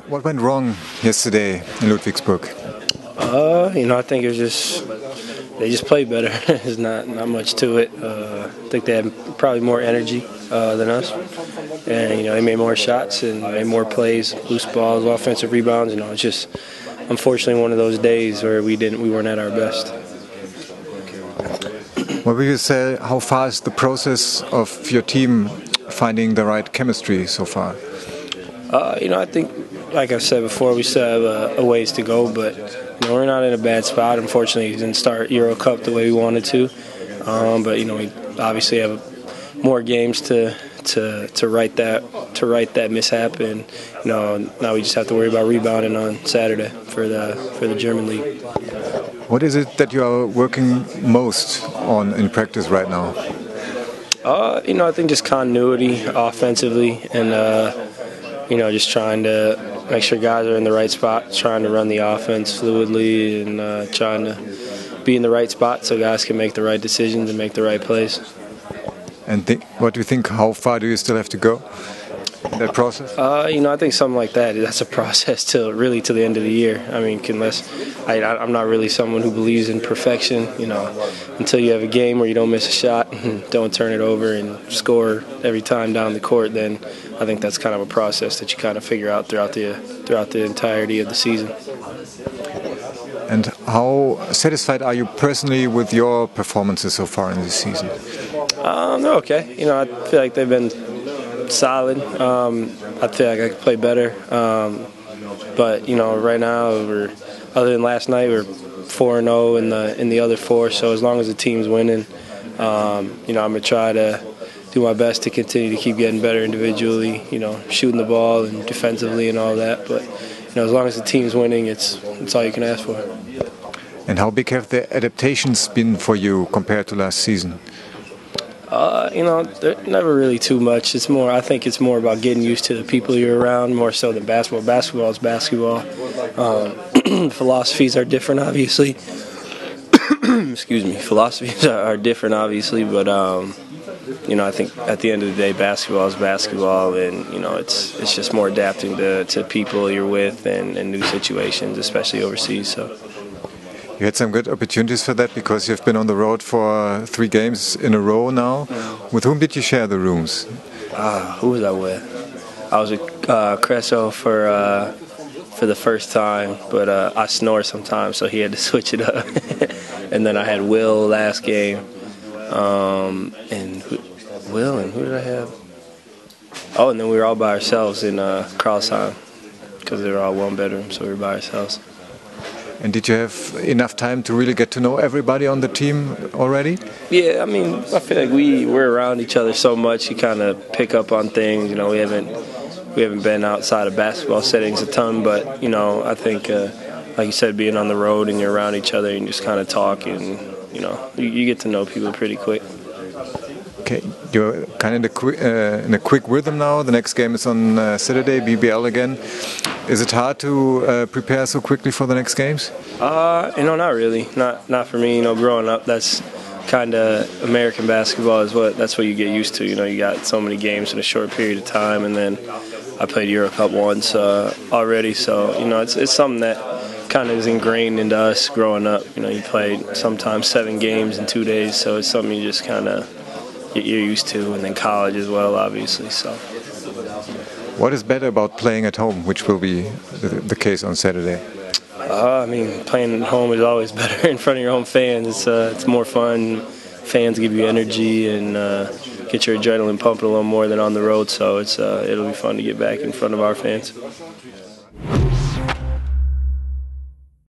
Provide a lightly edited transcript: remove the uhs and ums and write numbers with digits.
What went wrong yesterday in Ludwigsburg? I think it was just they just played better. There's not much to it. I think they had probably more energy than us, and they made more shots and made more plays, loose balls, offensive rebounds. It's just unfortunately one of those days where we weren't at our best. What would you say? How far is the process of your team finding the right chemistry so far? I think, like I said before, we still have a ways to go, but we're not in a bad spot. Unfortunately, we didn't start Eurocup the way we wanted to, but we obviously have more games to right that mishap, and now we just have to worry about rebounding on Saturday for the German league. What is it that you are working most on in practice right now? I think just continuity offensively, and just trying to make sure guys are in the right spot, trying to run the offense fluidly, and trying to be in the right spot so guys can make the right decisions and make the right plays. And what do you think? How far do you still have to go in that process? I think something like that's a process till the end of the year. I mean, I'm not really someone who believes in perfection. Until you have a game where you don't miss a shot, don't turn it over, and score every time down the court, then I think that's kind of a process that you kind of figure out throughout the entirety of the season. And how satisfied are you personally with your performances so far in this season? They're okay. I feel like they've been solid. I feel like I could play better. But right now, other than last night, we're 4-0 in the other four. So as long as the team's winning, I'm gonna try to do my best to continue to keep getting better individually. Shooting the ball and defensively and all that. But as long as the team's winning, it's all you can ask for. And how big have the adaptations been for you compared to last season? They're never really too much. I think it's more about getting used to the people you're around more so than basketball. Basketball is basketball. Philosophies are different, obviously. Excuse me. Philosophies are different, obviously, but I think at the end of the day, basketball is basketball, and it's just more adapting to people you're with and new situations, especially overseas. So. You had some good opportunities for that because you've been on the road for 3 games in a row now. With whom did you share the rooms? Who was I with? I was with Creso for the first time, but I snore sometimes, so he had to switch it up. And then I had Will last game, and who did I have? Oh, and then we were all by ourselves in Karlsheim because they were all one bedroom, so we were by ourselves. And did you have enough time to really get to know everybody on the team already? Yeah, I feel like we're around each other so much, you kind of pick up on things. We haven't been outside of basketball settings a ton, but I think like you said, being on the road and you're around each other and just kind of talk, and you get to know people pretty quick. Okay, you're kind of in a quick rhythm now. The next game is on Saturday, BBL again. Is it hard to prepare so quickly for the next games? Not really. Not for me. Growing up, that's kind of American basketball that's what you get used to. You got so many games in a short period of time, and then I played Eurocup once already, so it's something that kind of is ingrained into us growing up. You played sometimes 7 games in 2 days, so it's something you just kind of you're used to, and then college as well, obviously. So. What is better about playing at home, which will be the case on Saturday? Playing at home is always better in front of your home fans. It's more fun. Fans give you energy and get your adrenaline pumping a little more than on the road. So it'll be fun to get back in front of our fans.